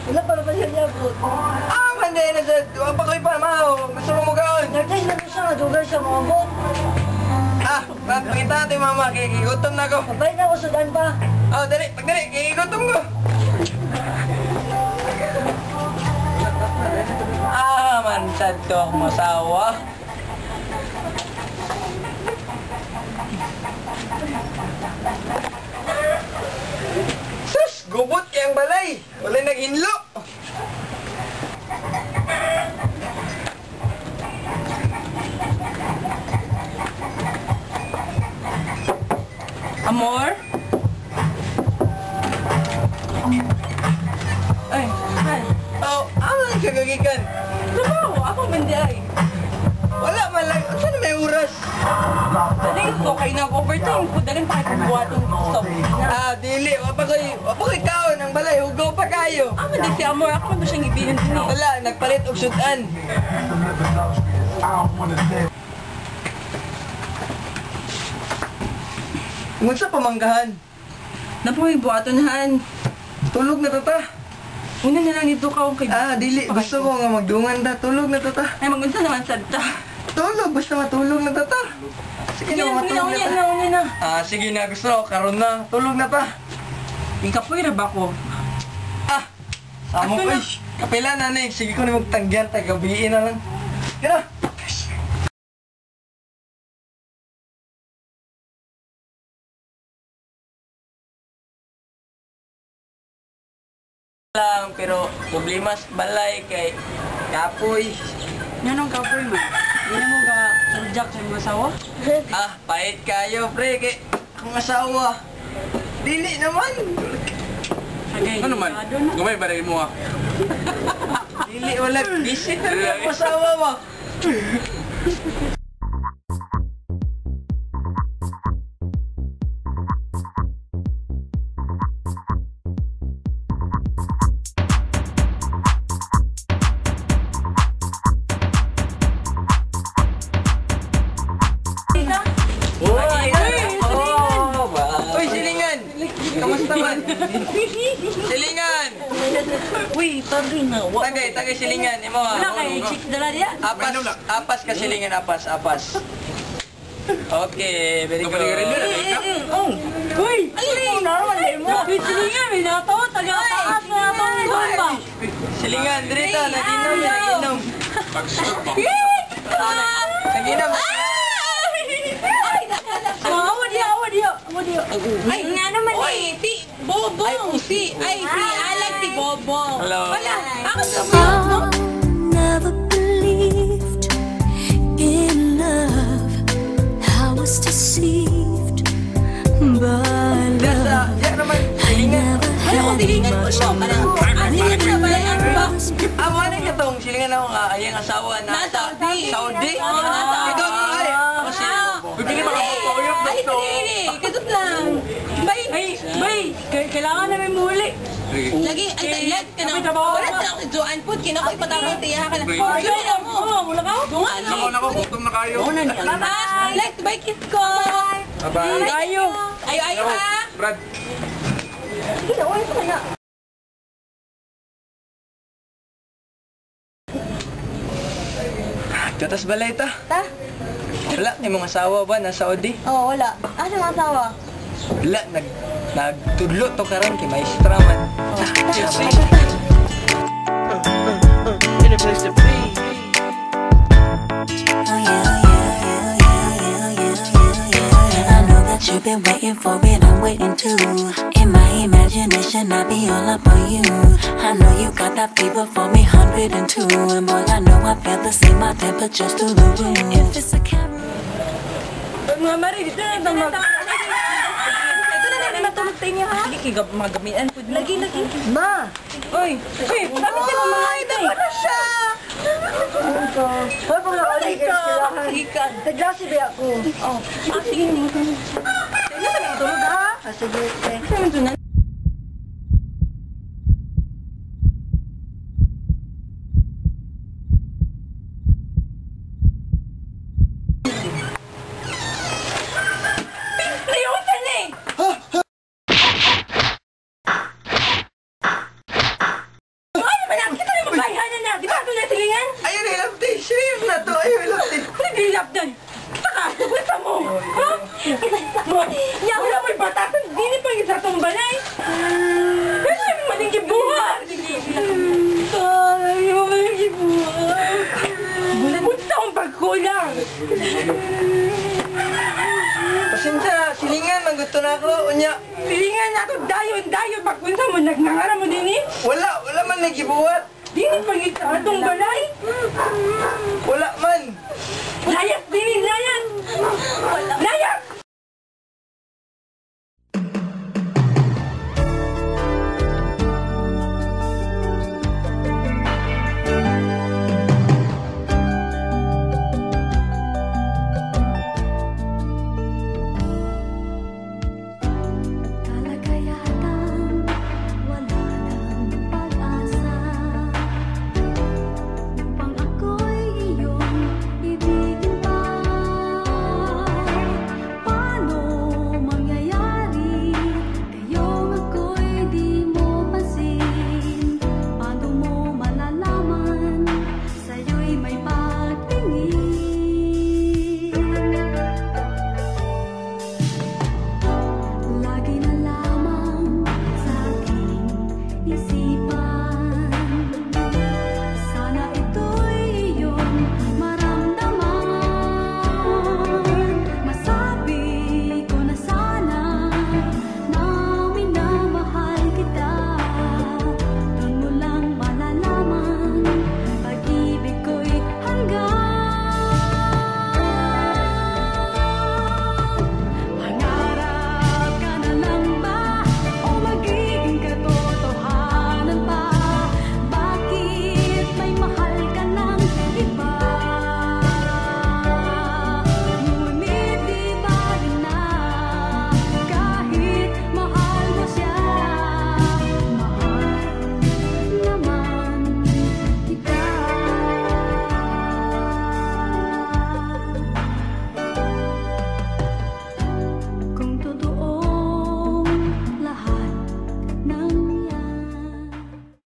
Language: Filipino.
Wala pa naman siya niyabot. Ah, manday na sa... Wala pa ko'y pamahaw. Gusto mo magaon. Nagtay na ko siya nga, dugan siya maabot. Ah, pakita natin mama. Kikigutom na ko. Mabait na ko sudan pa. Oh, dali. Pagdali. Kikigutom ko. Ah, mansad ko akong masawa. Sus! Gubot kayang balay! Wala naghinlo! Amor? Ay, hi. Oh, ano ang kagagikan? Trabaho, ako mandi ay. Wala man lang. Saan may oras? Dali ko, kayo na overtime ko. Dali pa kayo buhatong stop. Ah, dili. Wapa ko'y kaon ng balay. Hugaw pa kayo. Ah, mandi si Amor. Ako ba siyang ibihan din eh. Wala, nagpalit og sudan. Ngunsa pamanggahan? Napoy, buhatonhan. Tulog na tata. Una na lang dito ka kay... Ah, dili. Gusto ko nga magdungan ta. Tulog na tata. Ay, magunsa naman sa ta. Tulog. Basta matulog na tata. Sige na, matulog na ta. na. Ah, sige na. Gusto ko. Karoon na. Tulog na ta. Ikapoy na ba ko? Ah! Samo ko. Kapila na na. Sige ko na magtanggihan. Tagabiin na lang. Sige na. Lang, pero problema sa balay kay kapoy. Yan ang kapoy man. Hindi na mo ka reject sa mga asawa? Ah, pahit kayo, pre. Kay akong asawa. Dili naman. Agay, Ano man? Gumay ba rin mo ah? Dili, wala. Visit na rin ang asawa mo. Uy, silingan! Kamusta man? Silingan! Uy, tagay na. Tagay silingan. Imo ah. Wala kay chick dala diya. Apas ka silingan, apas. Okay, very good. Uy! Ay, naman mo. Silingan, may nato. Taga-taas na nato. Ba? Silingan, dirito. Naginom. Naginom. Ay, nga naman eh. Si Bobo. I like si Bobo. Hello. Wala. Ako sa Never believed in love. I was deceived by love. Diyan naman, I silingan. never Ano kung had tilingan ko siya? Parang, ano yun na ba? Ano ba? Ano ka tong silingan ako nga, ayang asawa na Nasa Saudi. Saudi? Nasa Ikaw, ay, kasi, Hindi ka makapapayok Ay, hindi. Kasot lang. Bay, kailangan na may muli. Lagi, ay, tayag ka na. Wala sa ako, Joan Food, kinakoy patawag tiya ka na. Wala mo. Wala ka? Dungan Nako, gutom na kayo. Bye. Like, bye, kiss ko. Bye-bye. Ayo. Ayo ha. Brad. Katas balay ta. Ta? Wala, yung mga asawa ba na Saudi? Oo, wala. Asa mga asawa? Wala, nagtudlo to karon kay maestra man. Oh yeah, I know that you've been waiting for it, I'm waiting too. In my imagination, I be all up on you. I know you got that fever for me, 102. And boy, I know I feel the same, my temperature's through the roof. If it's a camera. Mga mari, dito na ito mag... Ito na natin matulog tayo niya ha? Lagi mga gamitan po. Lagi. Ma! Uy, sabi tayo mga ito eh. Ano siya? Hoy, kung nakalik ka, Sige ka. taglasi ba ako? Oh, sige mo. Sige, tulog ha? Sige, Kasi naman doon na. Ha? Ya, wala may batasan. Dili pa yung sa itong balay. Kasi maling gibuhat. Ay, maling gibuhat. Punta akong pagkulang. Pasensya, silingan, manggusto na ako. Unya, Silingan na ako, dayon. Pagpunta mo, nagnangara mo din eh. wala man nagibuhat. Dili pa yung sa itong balay. Wala man. Layas din, layas. Wala